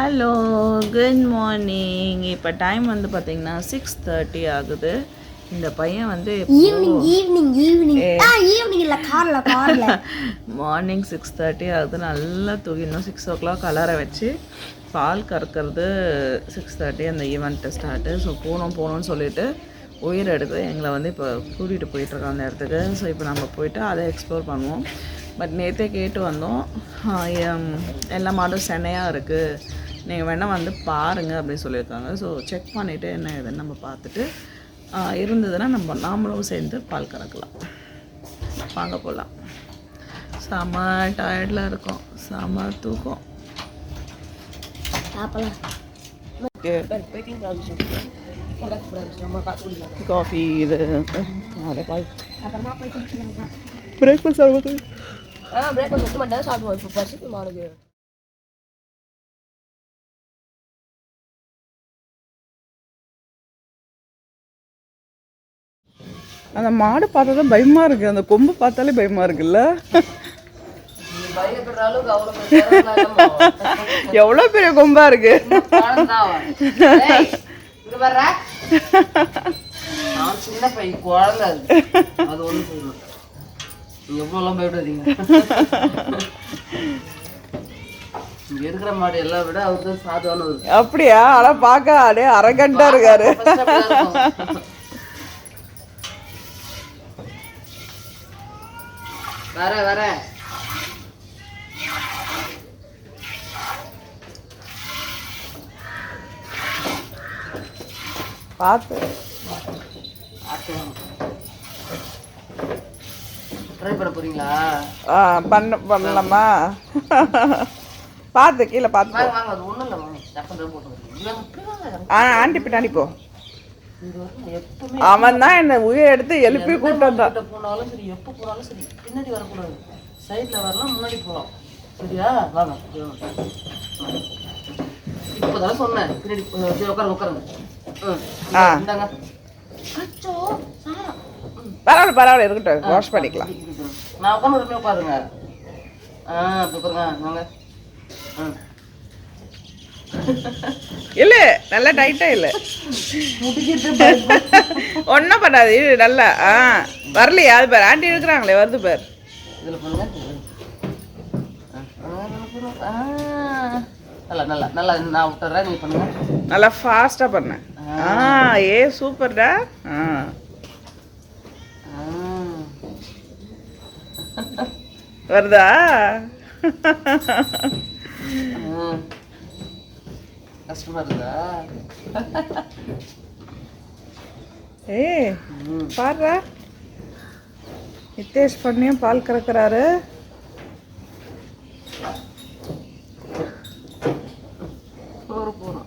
Hello, good morning. இப்போ time வந்து பார்த்தீங்கன்னா 6:30 ஆகுது. இந்த பையன் வந்து மார்னிங் 6:30 ஆகுது. நல்லா தூங்கி இன்னும் 6 o'clock அலார வச்சு பால் கறக்கிறது 6:30 அந்த ஈவெண்ட்டு ஸ்டார்ட்டு. ஸோ போகணும்னு சொல்லிட்டு உயிர் எடுத்து எங்களை வந்து இப்போ கூட்டிகிட்டு போயிட்டுருக்கோம் அந்த இடத்துக்கு. ஸோ இப்போ நம்ம போயிட்டு அதை எக்ஸ்ப்ளோர் பண்ணுவோம். பட் நேற்றே கேட்டு வந்தோம், எல்லா மாடும் சென்னையாக இருக்குது, நீங்கள் வேணால் வந்து பாருங்கள் அப்படின்னு சொல்லியிருக்காங்க. ஸோ செக் பண்ணிவிட்டு என்ன ஏதுன்னு நம்ம பார்த்துட்டு இருந்ததுன்னா நாமளும் சேர்ந்து பால் கறக்கலாம். வாங்க போகலாம். செம டயர்டில் இருக்கோம், செம தூக்கம். காஃபி இது பிரேக்ஃபாஸ்ட் ஆகுது. பிரேக்ஃபாஸ்ட் மட்டும் சாப்பிடுவோம். இப்போ பசிக்கு மாடுது. அந்த மாடு பார்த்தா தான் பயமாக இருக்குது, அந்த கொம்பு பார்த்தாலே பயமாக இருக்குல்ல. எவ்வளோ பெரிய கொம்பா இருக்கு. சின்ன பையன் குழந்தை அது ஒன்று சொல்லணும். எவ்வளோலாம் பயப்படாதீங்க. இங்க இருக்கிற மாடு எல்லாம் விட அவருக்கு சாதுவானவர். அப்படியா? ஆனா பார்க்க அப்படியே அரகண்டா இருக்காரு. வர பார்த்து ட்ரை பண்ண போறீங்களா? பண்ணலாமா? பார்த்து கீழே பார்த்து. வாங்க, அது ஒன்றும் இல்லை வாங்க. டக்குன்னு போட்டு ஆண்டி பின்னாடி போ. அவன் தான் என்ன உயிர் எடுத்து எழுப்பி கூப்பிட்டு வந்தான். போனாலும் சரி, எப்போ போனாலும் சரி, பின்னாடி வரக்கூடாது, சைடில் வரலாம், முன்னாடி போகலாம். சரியா? வாங்க. இப்போதான் சொன்னேன் பின்னாடி உட்காருங்க. இந்தாங்க. பரவாயில்ல இருக்கட்டும், வாஷ் பண்ணிக்கலாம். நான் உட்காந்து உட்காருங்க. அப்படி உட்காருங்க. வாங்க. இல்ல நல்லா டைட்டா இல்ல, ஒன்னும் பண்ணாது. இது நல்லா வரலையா? அது பேர் ஆண்டி இருக்கிறாங்களே, வருது பேர். இதுல பண்ணுங்க. நல்லா நல்லா நான் விட்டுறேன், நீங்க பண்ணுங்க. நல்லா ஃபாஸ்டா பண்ண. ஏ சூப்பர்டா. வருதா? கஷ்டமா இருக்குதா? பாருடா, நித்தேஷ் பண்ணியும் பால் கறக்குறாரு.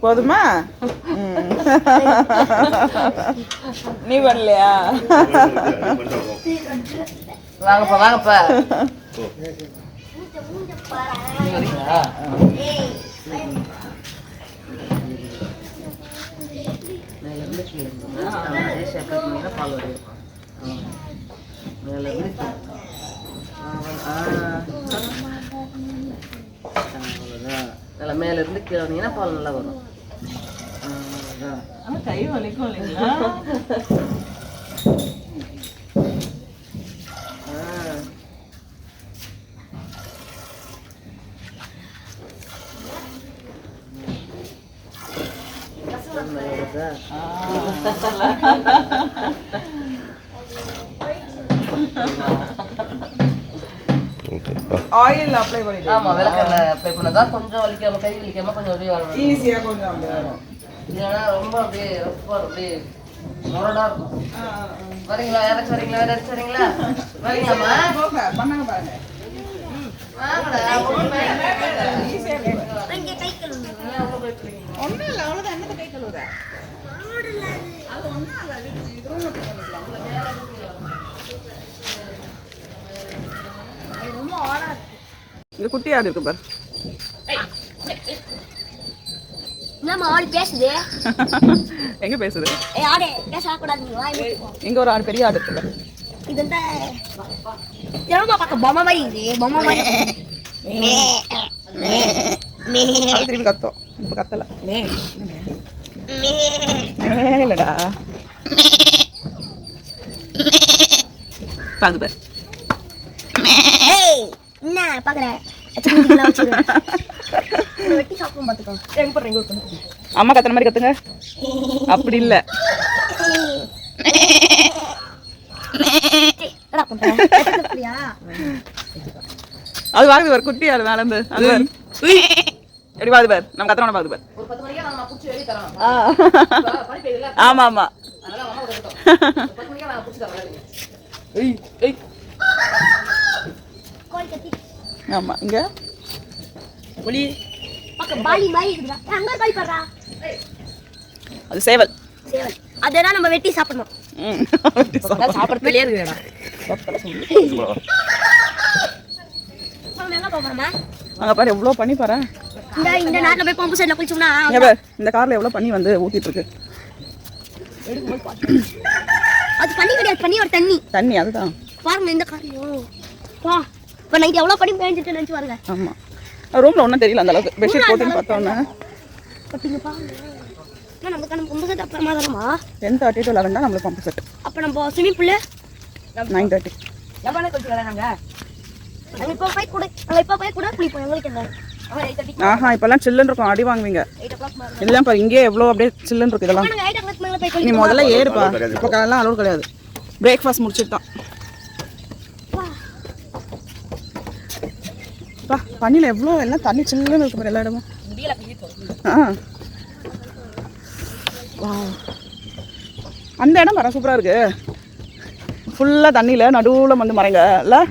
போதுமா? நீ பண்ணலையா? வாங்கப்பா. பால் நல்லா மேல இருந்து கீழே வந்தீங்கன்னா பால் நல்லா வரும். கை வலிக்கும் இல்லைங்களா? ஆயில் அப்ளை பண்ணிட்டு. ஆமா, விளக்கெண்ண அப்ளை பண்ணதா கொஞ்சம் வலிக்காம, கை வலிக்காம கொஞ்சம் அப்படியே வரும். ஈஸியா கொஞ்சம் அப்படியே வரும். இல்லைன்னா ரொம்ப அப்படியே ரொம்ப அப்படியே முரடா இருக்கும். வரீங்களா? யாராச்சும் வரீங்களா? யாராச்சும் வரீங்களா? வரீங்களாம்மா? பண்ணாங்க பாருங்க. ஒன்றும் இல்லை, அவ்வளோதான். என்ன கை கழுவுற? அது ஒன்றும் இந்த குட்டி ஆடு இருக்கு பாரு. எங்க பேசுது? இங்க ஒரு ஆடு, பெரிய ஆடு இருக்குல்ல. பொம்மை மாதிரி திரும்பி கத்தோம். இப்போ கத்தலை இல்லைடா பாக்குது பாரு என்ன பார்க்குறேன் வெட்டி சாப்பிடும் பார்த்துக்கோ எங்க போடுறீங்க அம்மா கத்துற மாதிரி கத்துங்க அப்படி இல்லை அது வாங்குது பாரு குட்டி அது மேல இருந்து அது பாரு எப்படி பாது பாரு நம்ம கத்துறோம் பாது பாரு ஒரு 10 மணிக்கு நான் புடிச்சு வெளிய தரேன் பனி பெய்யல ஆமா ஆமா அதனால அம்மா ஒரு 10 மணிக்கு நான் புடிச்சு தரேன் ஏய் ஏய் கோல் கத்தி ஆமா இங்க புலி பக்கம் பாலி மாதிரி இருக்குடா அங்க காய் பறா அது சேவல் சேவல் அதெல்லாம் நம்ம வெட்டி சாப்பிடணும் சாப்பிடுறதுலயே இருக்குடா நம்ம எங்க போறோமா அங்க பாரு எவ்வளவு பண்ணி பாரு இந்த நாட்டுல போய் பம்பு செட்ல குளிச்சோம்னா இங்க பாரு இந்த கார்ல எவ்வளவு பண்ணி வந்து ஊத்திட்டு இருக்கு அது பண்ணி கிடையாது பண்ணி ஒரு தண்ணி தண்ணி அதுதான் பாருங்க இந்த காரியம் வா இப்ப நைட் எவ்வளவு படி பேஞ்சிட்டு நினைச்சு பாருங்க ஆமா ரூம்ல ஒன்றும் தெரியல அந்த அளவுக்கு பெட்ஷீட் போட்டுன்னு பார்த்தோன்னே பட்டிங்க பாருங்க நான் நமக்கு நம்ம பம்பு செட் அப்புறமா தானமா 10:30 to 11 தான் நம்மளுக்கு பம்பு செட் அப்ப நம்ம ஸ்விமிங் பூல்ல 9:30 எவ்வளவு கொஞ்சம் வராங்க அங்க இப்போ போய் கூட குளிப்போம் எங்களுக்கு என்ன அவன் 8:30 ஆஹா இப்பெல்லாம் சில்லுன்னு இருக்கும் அடி வாங்குவீங்க 8 o'clock மேல இதெல்லாம் பாரு இங்கே எவ்வளோ அப்படியே சில்லுன்னு இருக்கு இதெல்லாம் நாங்க 8 o'clock மேல போய் நீ குளிப்போம் முதல்ல ஏறுப்பா இப்போ காலைலாம் அலோடு கிடையாது பிரேக்ஃபாஸ்ட் முடிச்சுட்டு தான் பா பண்ணியில் எவ்வளோ எல்லாம் தண்ணி சில்லுன்னு இருக்கு பாரு எல்லா இடமும் ஆ வா அந்த இடம் வர சூப்பராக இருக்கு ஃபுல்லாக தண்ணியில் நடுவில் வந்து மறைங்க இல்லை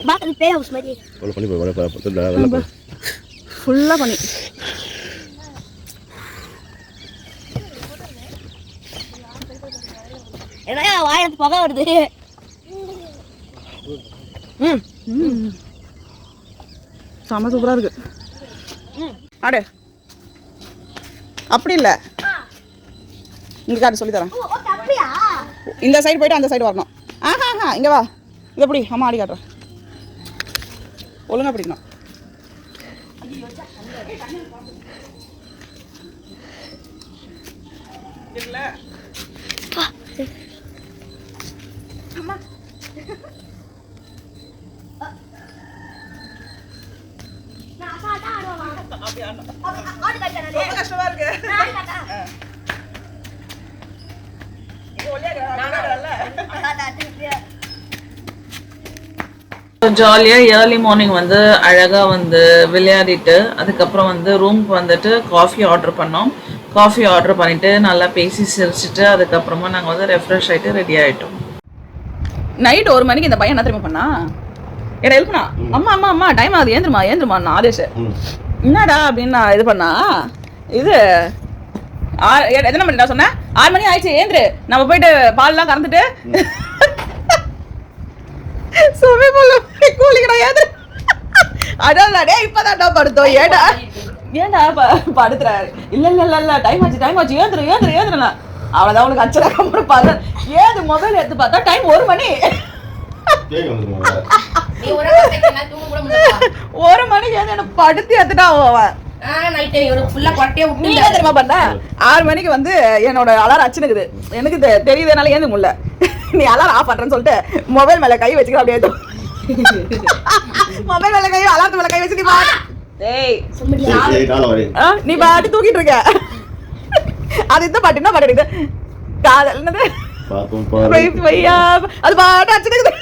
பாக்க அது பேய் ஹவுஸ் மாதிரி ஃபுல்லாக பண்ணி ஏன்னா வாயில புகை வருது செம்ம சூப்பராக இருக்கு ஆடு அப்படி இல்லை இங்கே காட்டு சொல்லித்தரேன் ஓ அப்படியா இந்த சைடு போயிட்டு அந்த சைடு வரணும் ஆஹா ஆஹா இங்கே வா இது எப்படி அம்மா ஆடி காட்டுறேன் ஒழுங்கா பிடிக்கணும் நான் பாட்டா ஆடுவாங்க ஆடு கட்டறதே கஷ்டமா இருக்கு ஜாலியாக ஏர்லி மார்னிங் வந்து அழகாக வந்து விளையாடிட்டு அதுக்கப்புறம் வந்து ரூமுக்கு வந்துட்டு காஃபி ஆர்டர் பண்ணோம் காஃபி ஆர்டர் பண்ணிவிட்டு நல்லா பேசி சிரிச்சிட்டு அதுக்கப்புறமா நாங்கள் வந்து ரெஃப்ரெஷ் ஆகிட்டு ரெடி ஆகிட்டோம் நைட் 1 மணிக்கு இந்த பையன் என்ன தெரியுமா பண்ணா என்ன எழுப்புனா அம்மா அம்மா அம்மா டைம் ஆகுது ஏந்திரமா நான் ஆதேஷ் என்னடா அப்படின்னு நான் இது பண்ணா இது எத்தனை மணி நான் சொன்னேன் 6 மணி ஆயிடுச்சு ஏந்திரு நம்ம போயிட்டு பால்லாம் கறந்துட்டு சுமி போல கூலிக்கடா ஏந்திரு அதான் இப்பதான்டா படுத்தோம் ஏன்டா படுத்துறாரு இல்ல டைம் ஆச்சு ஏந்திரா அவ்வளவுதான் உனக்கு அச்சரா கம்பெனி பாரு ஏது மொபைல் எடுத்து பார்த்தா டைம் 1 மணி நீ ஒரு செகண்ட் தூங்க கூட முடியல 1 மணிக்கு ஏந்து என்ன படுத்து எடுத்துட்டா அவன் நைட் இவருக்கு ஃபுல்லா கொட்டையே விட்டு நீ என்ன தெரியுமா பண்ண 6 மணிக்கு வந்து என்னோட அலாரம் அச்சுனுக்குது எனக்கு தெரியுதுனால ஏந்து முடியல நீ அலாரம் ஆஃப் பண்றேன்னு சொல்லிட்டு மொபைல் மேல கை வச்சுக்கிற அப்படியே மொபைல் மேல கை அலாரத்து மேல கை வச்சு நீ பாட்டு டேய் நீ பாட்டு தூக்கிட்டு இருக்க அது இந்த பாட்டு என்ன பாட்டு காதல் என்னது அது பாட்டு அச்சுனுக்குது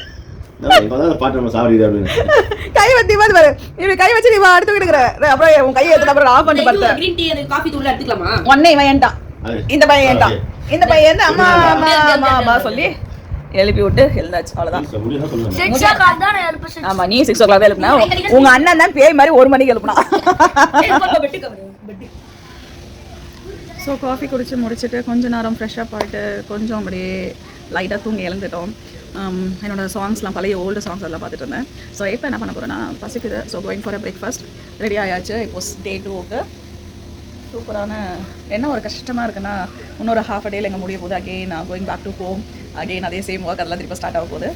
கை வச்சு பாரு இப்படி கை வச்சு நீ பாட்டு தூக்கிட்டு இருக்கிற அப்புறம் உன் கையை எடுத்து அப்புறம் ஆஃப் பண்ணி பார்த்தேன் கிரீன் டீ அது காபி தூள் எடுத்துக்கலாமா ஒன்னே இவன் ஏன்ட்டான் இந்த பையன் ஏன்ட்டான் இந்த பையன் அம்மா அம்மா அம்மா அம்மா சொல்லி எழுப்பி விட்டு எழுந்தாச்சு அவ்வளவுதான் 6 o'clock தான் நான் எழுப்பேன் ஆமா நீ 6 o'clock எழுப்புனா உங்க அண்ணன் தான் பேய் மாதிரி 1 மணிக்கு எழுப்புனா ஸோ காஃபி குடிச்சு முடிச்சுட்டு கொஞ்ச நேரம் ஃப்ரெஷ்ஷாக ஆகிட்டு கொஞ்சம் அப்படியே லைட்டாக தூங்கி எழுந்துட்டோம் என்னோட சாங்ஸ்லாம் பழைய ஓல்டு சாங்ஸ் எல்லாம் பார்த்துட்டு இருந்தேன் ஸோ இப்போ என்ன பண்ண போகிறேன்னா பசிக்குது so going for breakfast ready ஆயாச்சு இப்போ டே 2க்கு சூப்பரான என்ன ஒரு கஷ்டமாக இருக்குன்னா இன்னொரு ஹாஃப் அ டேல எங்கே முடிய போகுது again going back to home again அதே சேம் ஒர்க் அதெல்லாம் திருப்பி ஸ்டார்ட் ஆக போகுது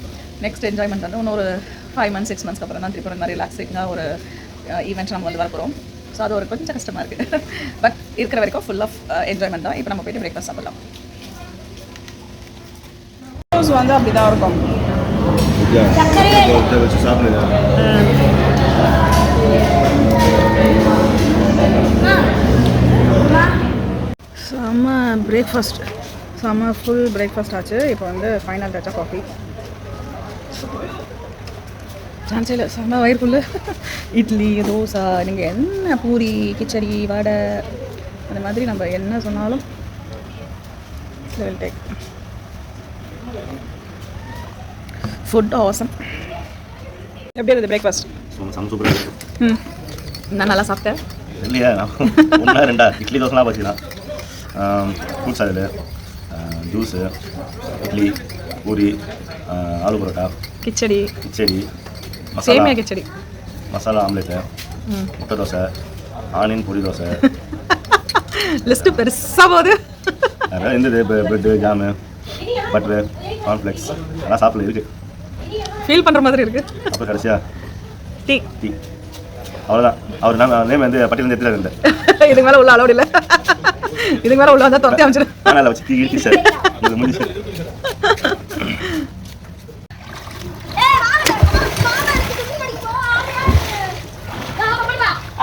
நெக்ஸ்ட் என்ஜாய்மெண்ட் வந்து இன்னொரு 5 months 6 months அப்புறம் தான் திருப்பி இந்த மாதிரி ரிலாக்ஸிங்காக ஒரு ஈவெண்ட்ஸ் நம்ம வந்து வர போகிறோம் ஸோ அது ஒரு கொஞ்சம் கஷ்டமாக இருக்குது. பட் இருக்கிற வரைக்கும் ஃபுல் ஆஃப் என்ஜாய்மெண்ட் தான். இப்போ நம்ம போய்ட்டு பிரேக்ஃபாஸ்ட் சாப்பிடலாம். வந்து அப்படி தான் இருக்கும். வச்சு சாப்பிடுங்க. செம்ம பிரேக்ஃபாஸ்ட், செம்ம ஃபுல் பிரேக்ஃபாஸ்ட் ஆச்சு. இப்போ வந்து ஃபைனல் டச்சா காஃபி. சான்ஸில் செம்ம வயிறுக்குள்ளே இட்லி, தோசை, நீங்கள் என்ன பூரி, கிச்சடி, வடை அந்த மாதிரி நம்ம என்ன சொன்னாலும் வில் டேக். Food awesome. எப்படி இருக்குது பிரேக்ஃபாஸ்ட்? சூப்பராக இருக்குது. நான் நல்லா சாப்பிட்டேன் இல்லையா? ஒன்றா ரெண்டா இட்லி தோசைலாம் பார்த்தீங்கன்னா ஃப்ரூட்ஸ் அதில் ஜூஸு, இட்லி, பூரி, ஆலு பரோட்டா, கிச்சடி, மசாலா கிச்சடி, மசாலா ஆம்லேட்டு, முட்டை தோசை, ஆனியன் பொடி தோசை, லிஸ்ட்டு பெருசாக போகுது. நிறையா இருந்தது. ப்ரெட்டு, ஜாமு, பட்ரு, கார்ன்ஃப்ளெக்ஸ் எல்லாம் சாப்பிட இருக்குது. ஃபீல் பண்ணுற மாதிரி இருக்குது. அப்புறம் கடைசியாக டீ. அவ்வளோதான். அவர் நேம் வந்து பட்டியல் எடுத்துகிட்டு இருந்தேன். இதுக்கு மேலே உள்ள அளவு இல்லை. இதுக்கு மேலே உள்ள வந்தால் துரத்தி அமைச்சிடும். ஆனால் வச்சு தீ இழுத்தி சார் இது முடிச்சு.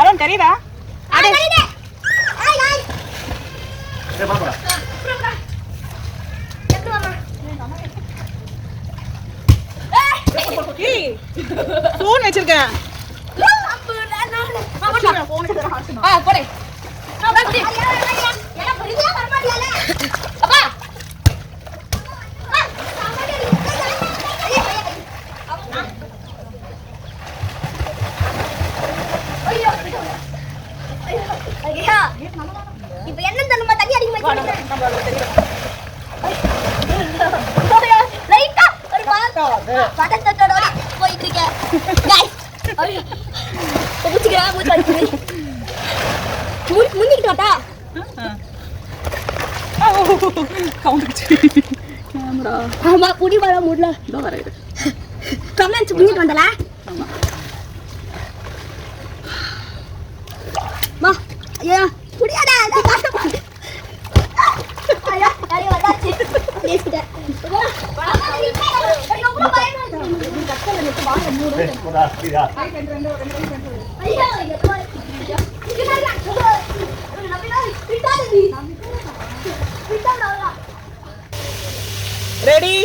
அருண் கரீரா ஃபோன் வச்சிருக்கேன். இப்ப என்ன தரமா தண்ணி அடிக்க ரைட்டா ஒரு பதத்தோட போயிட்டு இருக்கேன். गाइस புடிச்சுக்கடா முன்னிட்டு வாடா. Count camera. ஆமா புடி வர முடியல. இதோ வரேன். கமெண்ட்ஸ் முன்னிட்டு வந்தல. மா ஐயா புடியாடா நான் கஷ்டப்பட்டு. ஐயா யாரே வந்தாச்சு. பேசிட்ட. ரெடி?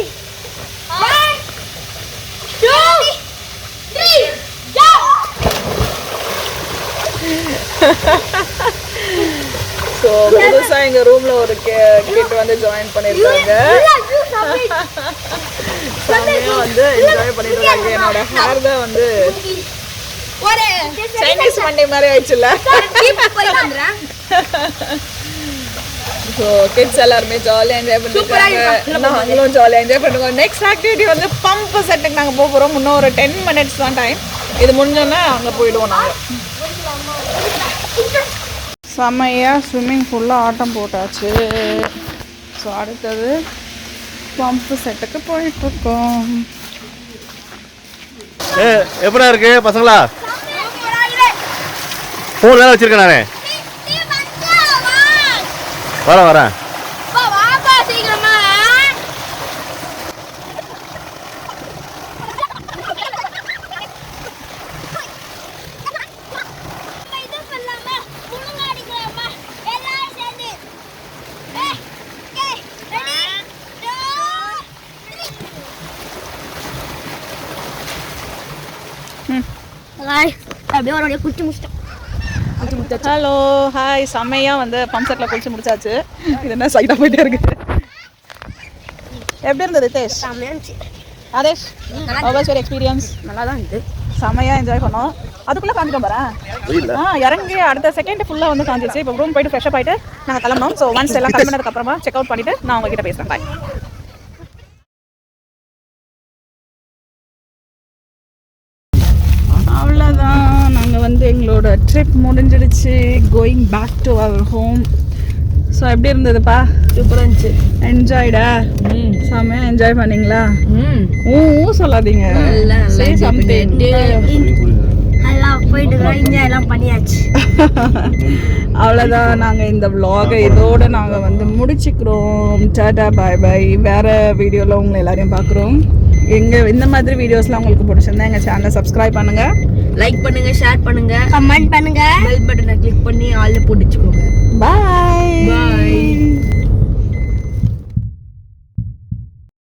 ஸோ புதுசாக எங்கள் ரூமில் ஒரு கிட் வந்து ஜாயின் பண்ணியிருக்காங்க. செம்மையாக வந்து என்ஜாய் பண்ணிட்டு இருக்காங்க. என்னோட ஹேர் தான் வந்து சைனீஸ் மண்டே மாதிரி ஆயிடுச்சுல்ல. ஸோ கிட்ஸ் எல்லாருமே ஜாலியாக என்ஜாய் பண்ணிருக்காங்க. நாங்களும் ஜாலியாக என்ஜாய் பண்ணுவோம். நெக்ஸ்ட் ஆக்டிவிட்டி வந்து பம்ப் செட்டுக்கு நாங்கள் போக போகிறோம். இன்னும் ஒரு 10 minutes தான் டைம். இது முடிஞ்சோன்னா அங்கே போயிடுவோம் நாங்கள். செம்மையாக ஸ்விம்மிங் ஃபுல்லாக ஆட்டம் போட்டாச்சு. ஸோ அடுத்தது பம்ப் செட்டுக்கு போயிட்டுருக்கோம். எப்படா இருக்கு பசங்களா? ஃபோன் வேலை வச்சிருக்கேன் நானே. வரேன். அப்படியே ஒரு குச்சி முடிச்சிட்டோம். Hello hi. செம்மையாக வந்து பம்ப் செட்டில் குளிச்சு முடிச்சாச்சு. இது என்ன சைடாக போயிட்டே இருக்கு. எப்படி இருந்தது Desh? Aadesh was your experience? நல்லா தான் இருந்தது. செம்மையாக என்ஜாய் பண்ணோம். அதுக்குள்ளே காஞ்சிட்டோம் பாரு. இறங்கி அடுத்த செகண்ட் ஃபுல்லாக வந்து காஞ்சிச்சு. இப்போ ரூம் போயிட்டு ஃப்ரெஷ்அப் ஆகிட்டு நாங்கள் கிளம்பணும். ஸோ ஒன்ஸ் எல்லாம் கிளம்பினதுக்கப்புறமா செக் அவுட் பண்ணிவிட்டு நான் உங்ககிட்ட பேசுகிறேன். பாய். அவ்வளோதான். நாங்கள் வந்து எங்களோட ட்ரிப் முடிஞ்சிடுச்சு. Going back to our home. So எப்படி இருந்ததுப்பா? சூப்பராக இருந்துச்சு. என்ஜாய்டா? செம்மையாக என்ஜாய் பண்ணீங்களா? சொல்லாதீங்க. I எல்லாம் போயிட்டு இங்கே எல்லாம் பண்ணியாச்சு. அவ்வளோதான், நாங்கள் இந்த vlog-ஐ இதோட நாங்கள் வந்து முடிச்சுக்கிறோம். டாடா பாய் பாய். வேறு வீடியோவில் உங்களை எல்லாரையும் பார்க்குறோம். இந்த மாதிரி வீடியோஸ்லாம் உங்களுக்கு பிடிச்சிருந்தா எங்கள் சேனலை சப்ஸ்கிரைப் பண்ணுங்கள், லைக் பண்ணுங்க, ஷேர் பண்ணுங்க, கமெண்ட் பண்ணுங்க, பெல் பட்டனை கிளிக் பண்ணி ஆல்ல போட்டுச்சுக்கோங்க.